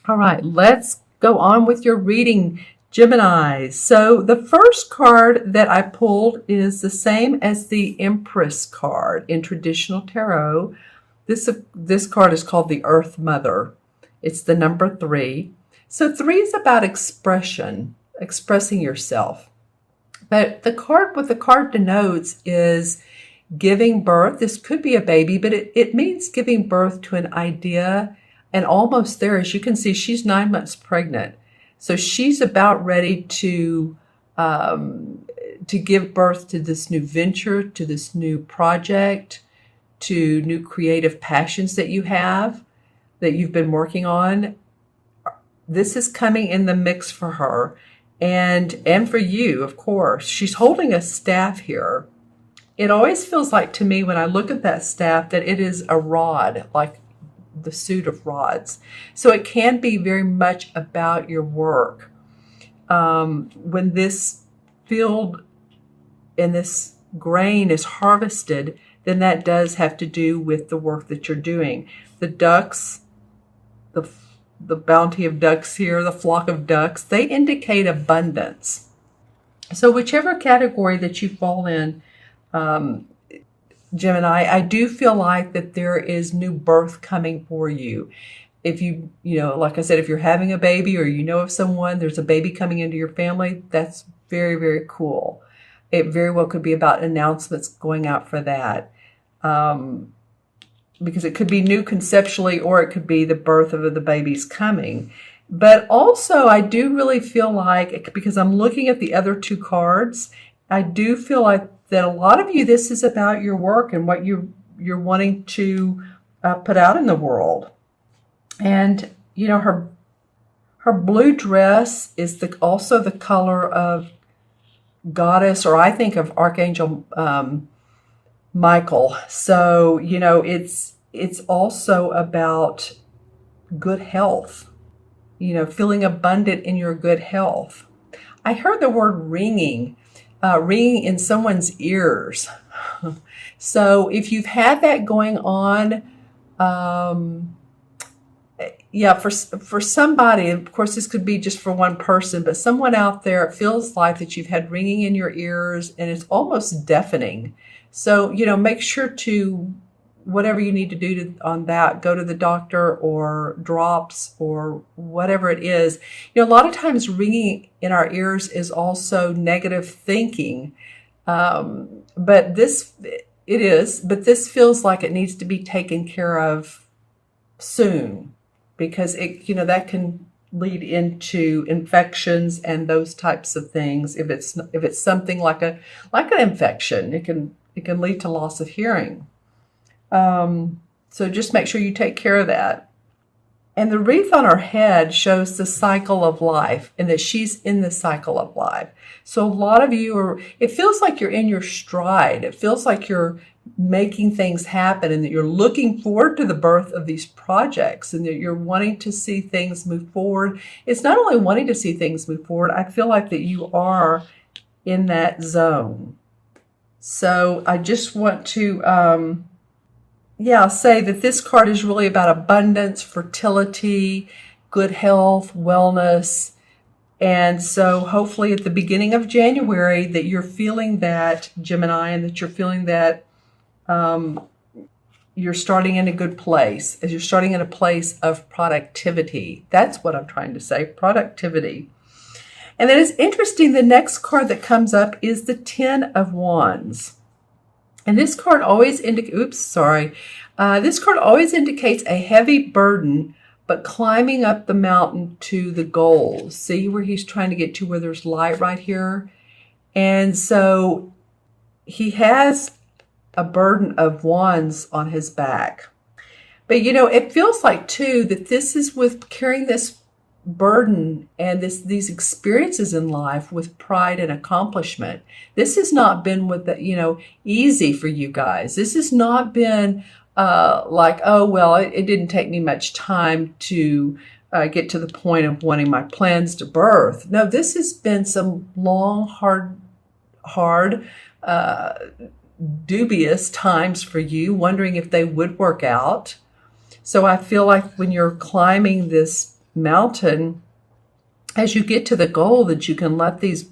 All right, let's go on with your reading, Gemini. So the first card that I pulled is the same as the Empress card in traditional tarot. This card is called the Earth Mother. It's the number 3. So 3 is about expression, expressing yourself. But what the card denotes is giving birth. This could be a baby, but it means giving birth to an idea. And almost there, as you can see, she's 9 months pregnant. So she's about ready to give birth to this new venture, to this new project, to new creative passions that you have, that you've been working on. This is coming in the mix for her and for you, of course. She's holding a staff here. It always feels like to me when I look at that staff that it is a rod, like the suit of rods. So it can be very much about your work. When this field and this grain is harvested, then that does have to do with the work that you're doing. The ducks, the bounty of ducks here, the flock of ducks, they indicate abundance. So whichever category that you fall in, Gemini, I do feel like that there is new birth coming for you. If like I said, if you're having a baby or you know of someone, there's a baby coming into your family, that's very, very cool. It very well could be about announcements going out for that. Because it could be new conceptually, or it could be the birth of the baby's coming. But also, I do really feel like, because I'm looking at the other 2 cards, I do feel like that a lot of you, this is about your work and what you're wanting to put out in the world. And, her blue dress is also the color of goddess, or I think of Archangel Michael. So, it's also about good health, feeling abundant in your good health. I heard the word ringing in someone's ears. So if you've had that going on, for somebody, of course, this could be just for one person, but someone out there, it feels like that you've had ringing in your ears and it's almost deafening. So, make sure to, whatever you need to do on that, go to the doctor or drops or whatever it is. A lot of times ringing in our ears is also negative thinking. But this feels like it needs to be taken care of soon, because that can lead into infections and those types of things. If it's something like an infection, it can lead to loss of hearing. So just make sure you take care of that. And the wreath on her head shows the cycle of life, and that she's in the cycle of life. So a lot of you it feels like you're in your stride. It feels like you're making things happen, and that you're looking forward to the birth of these projects, and that you're wanting to see things move forward. It's not only wanting to see things move forward, I feel like that you are in that zone. So I just want to, say that this card is really about abundance, fertility, good health, wellness. And so hopefully at the beginning of January that you're feeling that, Gemini, and that you're feeling that you're starting in a good place, as you're starting in a place of productivity. That's what I'm trying to say, productivity. And then it's interesting, the next card that comes up is the 10 of Wands. And this card always indicates a heavy burden, but climbing up the mountain to the goals. See where he's trying to get to, where there's light right here? And so he has a burden of wands on his back. But it feels like too that this is with carrying this burden and these experiences in life with pride and accomplishment. This has not been easy for you guys. This has not been like, oh, well, it didn't take me much time to get to the point of wanting my plans to birth. No, this has been some long, hard, dubious times for you, wondering if they would work out. So I feel like when you're climbing this mountain, as you get to the goal, that you can let these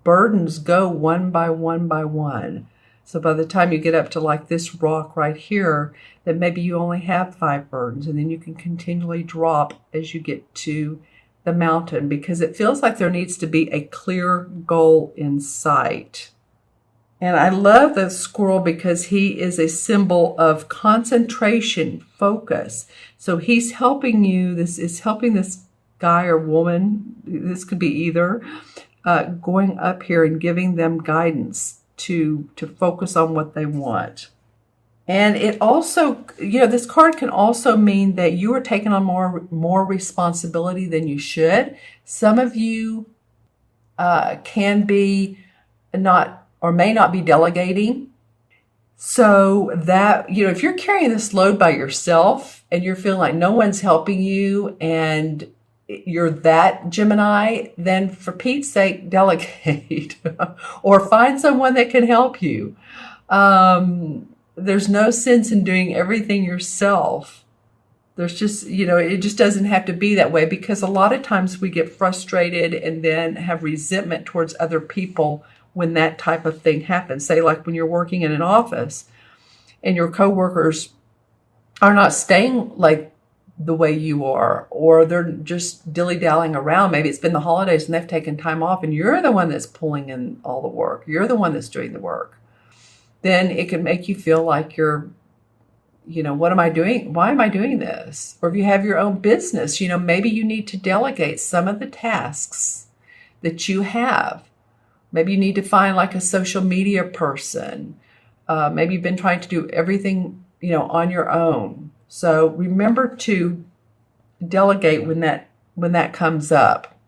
burdens go one by one by one. So by the time you get up to like this rock right here, then maybe you only have 5 burdens, and then you can continually drop as you get to the mountain, because it feels like there needs to be a clear goal in sight. And I love the squirrel because he is a symbol of concentration, focus. So he's helping you. This is helping this guy or woman. This could be either, going up here and giving them guidance to focus on what they want. And it also, this card can also mean that you are taking on more responsibility than you should. Some of you can be not, or may not be, delegating. So that, if you're carrying this load by yourself and you're feeling like no one's helping you and you're that Gemini, then for Pete's sake, delegate or find someone that can help you. There's no sense in doing everything yourself. There's just, it just doesn't have to be that way, because a lot of times we get frustrated and then have resentment towards other people when that type of thing happens. Say like when you're working in an office and your coworkers are not staying like the way you are, or they're just dilly-dallying around. Maybe it's been the holidays and they've taken time off and you're the one that's pulling in all the work. You're the one that's doing the work. Then it can make you feel like you're, what am I doing? Why am I doing this? Or if you have your own business, maybe you need to delegate some of the tasks that you have. Maybe you need to find like a social media person. Maybe you've been trying to do everything, on your own. So remember to delegate when that comes up.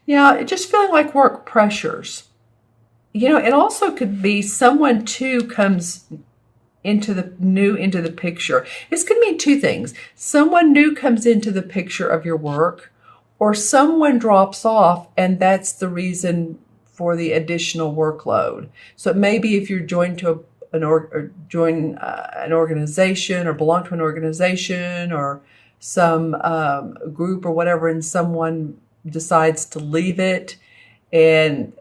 Yeah, just feeling like work pressures. It also could be someone too comes into the picture. This could mean 2 things. Someone new comes into the picture of your work, or someone drops off and that's the reason for the additional workload. So it may be if you're joined to an organization or belong to an organization or some group or whatever, and someone decides to leave it, and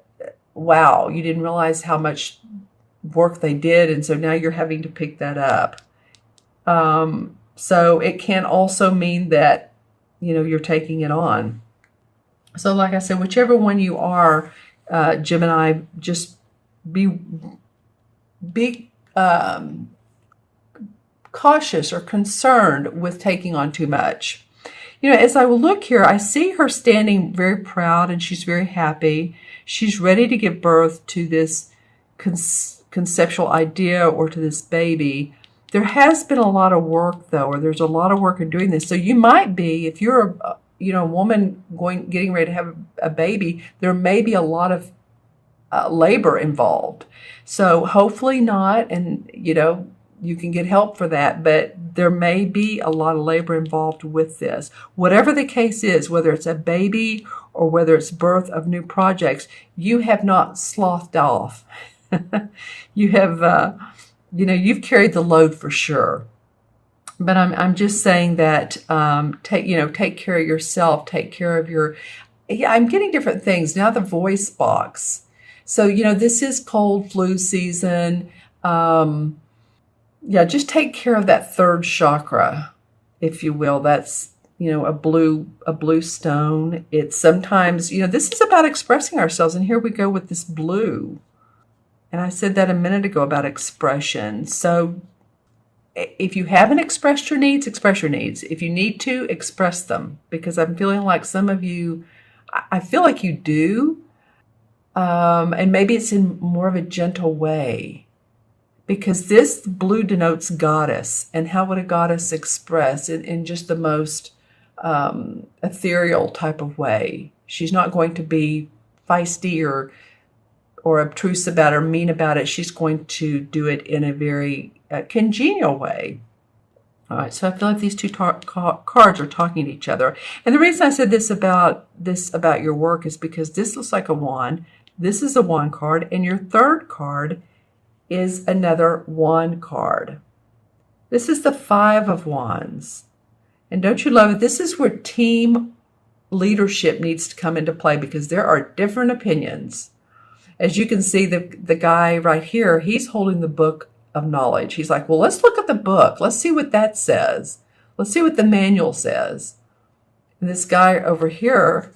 wow, you didn't realize how much work they did, and so now you're having to pick that up. So it can also mean that you're taking it on. So like I said, whichever one you are, Gemini, just be cautious or concerned with taking on too much. As I look here, I see her standing very proud and she's very happy. She's ready to give birth to this conceptual idea or to this baby. There has been a lot of work though, or there's a lot of work in doing this. So you might be, if you're a woman getting ready to have a baby, there may be a lot of labor involved. So hopefully not, and you can get help for that, but there may be a lot of labor involved with this. Whatever the case is, whether it's a baby or whether it's birth of new projects, you have not slothed off. You have, you've carried the load for sure. But I'm just saying that take care of yourself, take care of your. Yeah, I'm getting different things now. The voice box. So this is cold flu season. Yeah, just take care of that 3rd chakra, if you will. That's a blue stone. It's sometimes this is about expressing ourselves, and here we go with this blue. And I said that a minute ago about expression. So if you haven't expressed your needs, express your needs. If you need to, express them, because I'm feeling like some of you, I feel like you do. And maybe it's in more of a gentle way, because this blue denotes goddess. And how would a goddess express in just the most ethereal type of way? She's not going to be feisty or obtruse about it or mean about it. She's going to do it in a very congenial way. All right, so I feel like these 2 cards are talking to each other. And the reason I said this about your work is because this looks like a wand. This is a wand card, and your 3rd card is another wand card. This is the 5 of Wands. And don't you love it? This is where team leadership needs to come into play because there are different opinions. As you can see, the guy right here, he's holding the book of knowledge. He's like, well, let's look at the book. Let's see what that says. Let's see what the manual says. And this guy over here,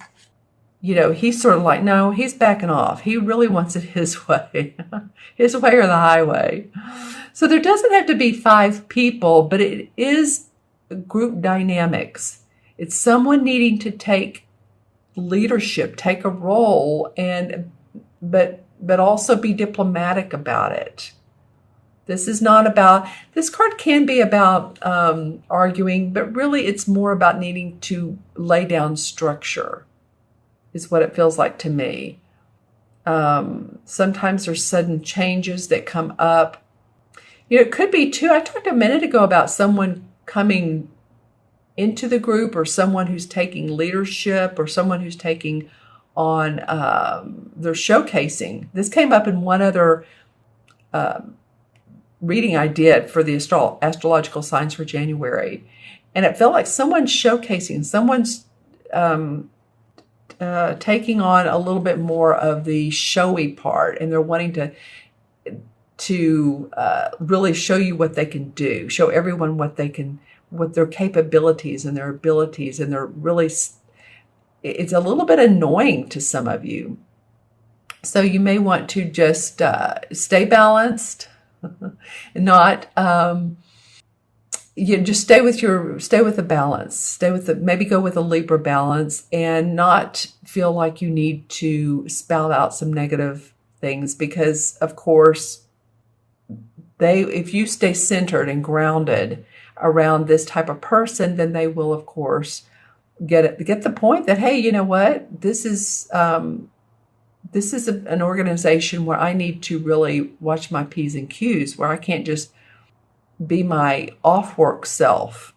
he's sort of like, no, he's backing off. He really wants it his way, his way or the highway. So there doesn't have to be 5 people, but it is group dynamics. It's someone needing to take leadership, take a role, but also be diplomatic about it. This card can be about arguing, but really it's more about needing to lay down structure, is what it feels like to me. Sometimes there's sudden changes that come up. It could be too, I talked a minute ago about someone coming into the group, or someone who's taking leadership, or someone who's taking on, they're showcasing. This came up in one other reading I did for the astrological signs for January. And it felt like someone's showcasing, someone's taking on a little bit more of the showy part, and they're wanting to really show you what they can do, show everyone what their capabilities and their abilities, and they're really, it's a little bit annoying to some of you. So you may want to just stay balanced, not just stay with the balance, maybe go with a Libra balance, and not feel like you need to spout out some negative things, because of course if you stay centered and grounded around this type of person, then they will of course get the point that, hey, you know what, this is an organization where I need to really watch my P's and Q's, where I can't just be my off-work self.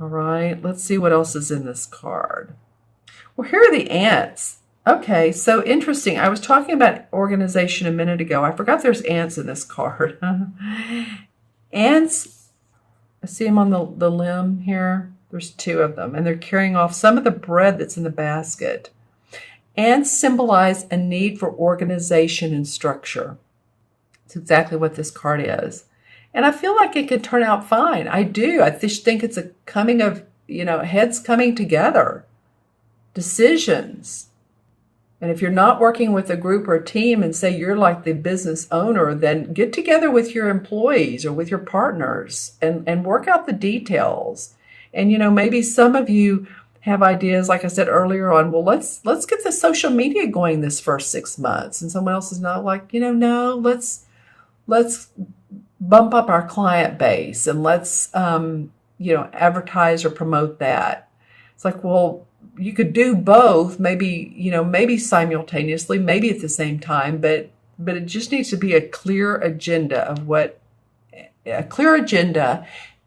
All right, let's see what else is in this card. Well, here are the ants. Okay, so interesting. I was talking about organization a minute ago. I forgot there's ants in this card. Ants, I see them on the limb here. There's 2 of them, and they're carrying off some of the bread that's in the basket. Ants symbolize a need for organization and structure. It's exactly what this card is. And I feel like it could turn out fine. I do. I just think it's a coming of, heads coming together, decisions. And if you're not working with a group or a team, and say you're like the business owner, then get together with your employees or with your partners and work out the details. And, maybe some of you have ideas, like I said earlier on, well, let's get the social media going this first 6 months. And someone else is not like, no, let's bump up our client base, and let's, advertise or promote that. It's like, well, you could do both, maybe simultaneously, maybe at the same time, but it just needs to be a clear agenda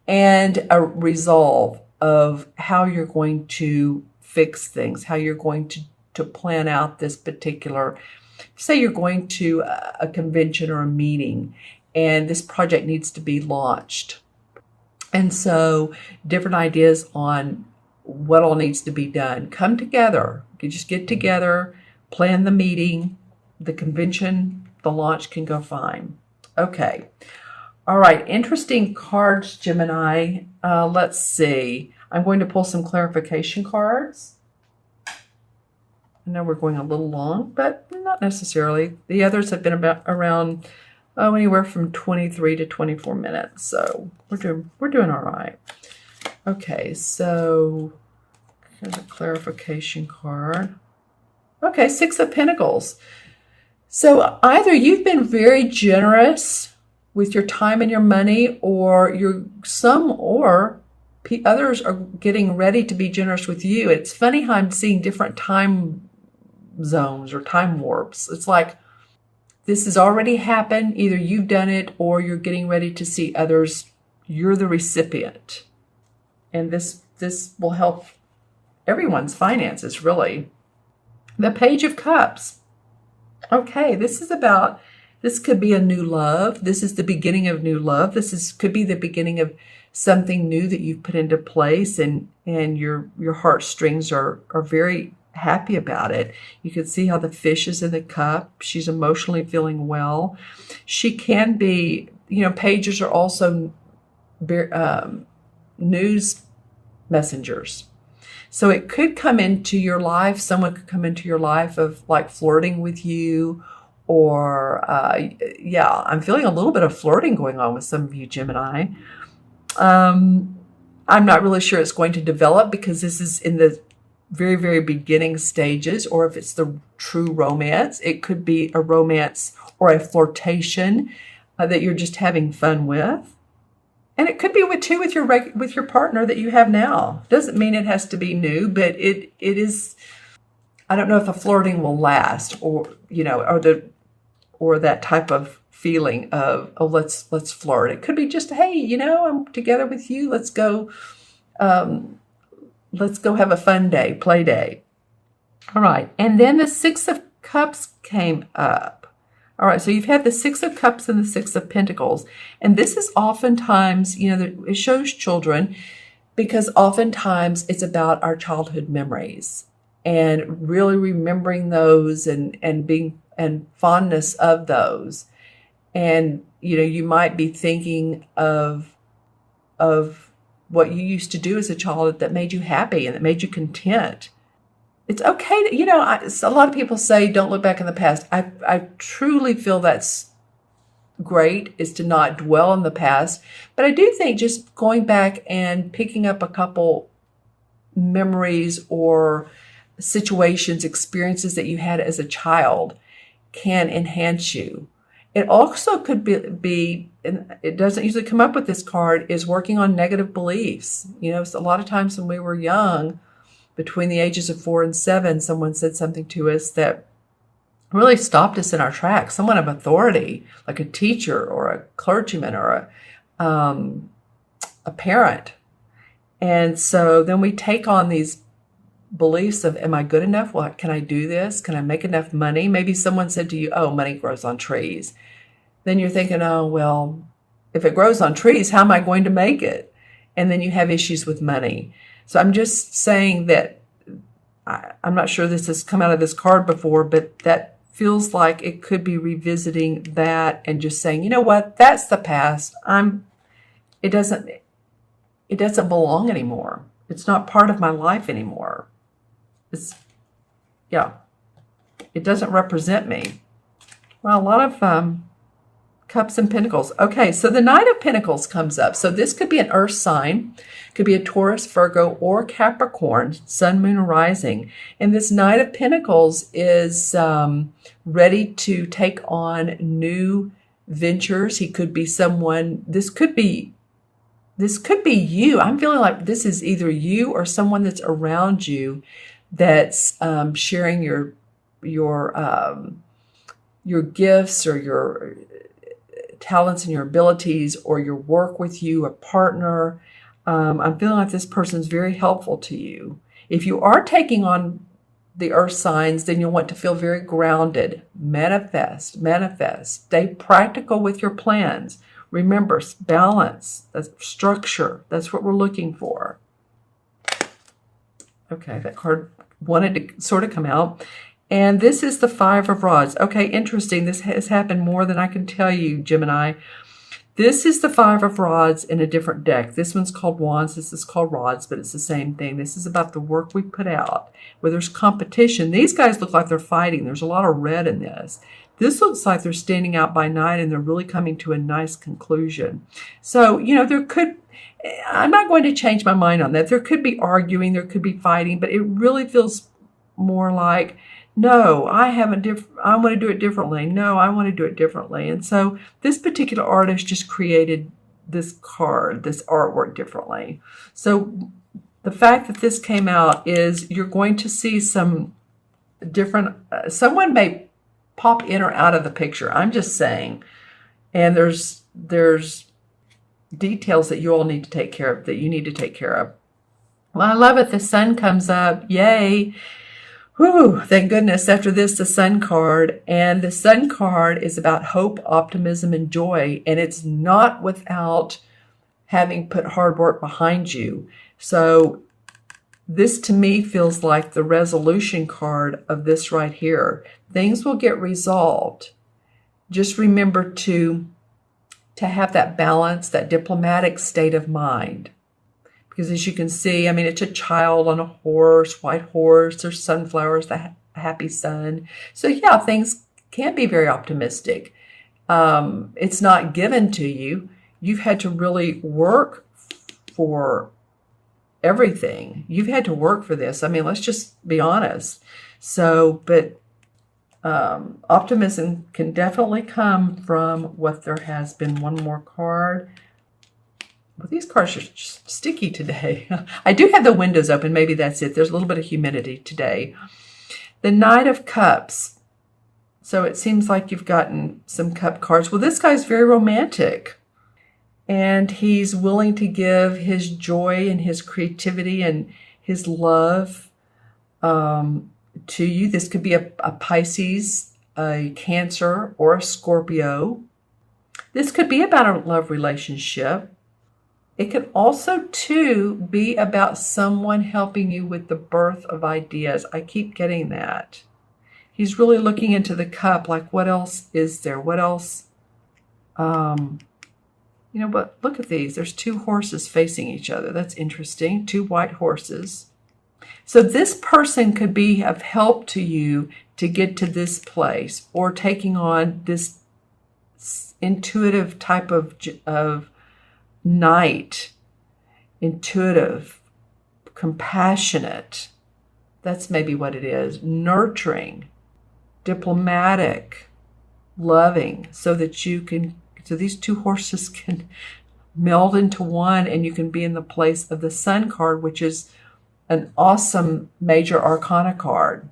and a resolve of how you're going to fix things, how you're going to plan out this particular, say you're going to a convention or a meeting, and this project needs to be launched. And so different ideas on what all needs to be done. Come together. You just get together, plan the meeting, the convention, the launch can go fine. Okay. All right. Interesting cards, Gemini. Let's see. I'm going to pull some clarification cards. I know we're going a little long, but not necessarily. The others have been around anywhere from 23 to 24 minutes. So we're doing all right. Okay, so here's a clarification card. Okay, 6 of Pentacles. So either you've been very generous with your time and your money, or others are getting ready to be generous with you. It's funny how I'm seeing different time zones or time warps. It's like this has already happened. Either you've done it, or you're getting ready to see others. You're the recipient. And this will help everyone's finances, really. The Page of Cups. Okay, this could be a new love. This is the beginning of new love. Could be the beginning of something new that you've put into place, and your heartstrings are very happy about it. You can see how the fish is in the cup. She's emotionally feeling well. She can be, pages are also news messengers. So it could come into your life. Someone could come into your life of like flirting with you, or I'm feeling a little bit of flirting going on with some of you, Gemini. I'm not really sure it's going to develop because this is in the very, very beginning stages, or if it's the true romance. It could be a romance or a flirtation that you're just having fun with. And it could be with your partner that you have now. Doesn't mean it has to be new, but it is. I don't know if the flirting will last, or or that type of feeling of, oh, let's flirt. It could be just, hey, I'm together with you. Let's go have a fun day, play day. All right, and then the Six of Cups came up. All right, so you've had the Six of Cups and the Six of Pentacles. And this is oftentimes, it shows children, because oftentimes it's about our childhood memories and really remembering those and being and fondness of those. And, you might be thinking of what you used to do as a child that made you happy and that made you content. It's okay to, a lot of people say, don't look back in the past. I truly feel that's great, is to not dwell in the past. But I do think just going back and picking up a couple memories or situations, experiences that you had as a child can enhance you. It also could be, and it doesn't usually come up with this card, is working on negative beliefs. So a lot of times when we were young, between the ages of 4 and 7, someone said something to us that really stopped us in our tracks. Someone of authority, like a teacher or a clergyman or a parent. And so then we take on these beliefs of, am I good enough? Well, can I do this? Can I make enough money? Maybe someone said to you, oh, money grows on trees. Then you're thinking, oh, well, if it grows on trees, how am I going to make it? And then you have issues with money. So I'm just saying that I'm not sure this has come out of this card before, but that feels like it could be revisiting that and just saying, you know what, that's the past. It doesn't belong anymore. It's not part of my life anymore. It doesn't represent me. Well, a lot of Cups and Pentacles. Okay, so the Knight of Pentacles comes up. So this could be an earth sign, could be a Taurus, Virgo, or Capricorn, sun, moon, or rising. And this Knight of Pentacles is ready to take on new ventures. He could be someone, this could be you. I'm feeling like this is either you or someone that's around you that's sharing your gifts or your talents and your abilities, or your work with you, a partner. I'm feeling like this person's very helpful to you. If you are taking on the earth signs, then you'll want to feel very grounded. Manifest. Stay practical with your plans. Remember, balance, that's structure. That's what we're looking for. Okay, that card wanted to sort of come out. And this is the Five of Rods. Okay, interesting. This has happened more than I can tell you, Gemini. This is the Five of Rods in a different deck. This one's called Wands. This is called Rods, but it's the same thing. This is about the work we put out, where there's competition. These guys look like they're fighting. There's a lot of red in this. This looks like they're standing out by night and they're really coming to a nice conclusion. So, I'm not going to change my mind on that. There could be arguing, there could be fighting, but it really feels more like, no, I want to do it differently. No, I want to do it differently. And so this particular artist just created this card, this artwork differently. So the fact that this came out is you're going to see some different, someone may pop in or out of the picture. I'm just saying. And there's details that you all need to take care of, that you need to take care of. Well, I love it. The sun comes up. Yay. Whew, thank goodness. After this, the Sun card. And the Sun card is about hope, optimism, and joy. And it's not without having put hard work behind you. So this to me feels like the resolution card of this right here. Things will get resolved. Just remember to have that balance, that diplomatic state of mind. Because as you can see, I mean, it's a child on a horse, white horse, there's sunflowers, the happy sun. So yeah, things can be very optimistic. It's not given to you. You've had to really work for everything. You've had to work for this. I mean, let's just be honest. So, but optimism can definitely come from what there has been. One more card. Well, these cards are just sticky today. I do have the windows open. Maybe that's it. There's a little bit of humidity today. The Knight of Cups. So it seems like you've gotten some cup cards. Well, this guy's very romantic. And he's willing to give his joy and his creativity and his love to you. This could be a Pisces, a Cancer, or a Scorpio. This could be about a love relationship. It could also, too, be about someone helping you with the birth of ideas. I keep getting that. He's really looking into the cup, like what else is there? What else? You know what? Look at these. There's two horses facing each other. That's interesting. Two white horses. So this person could be of help to you to get to this place, or taking on this intuitive type of knight. Intuitive, compassionate. That's maybe what it is. Nurturing, diplomatic, loving, so that you can, so these two horses can meld into one, and you can be in the place of the Sun card, which is an awesome major arcana card.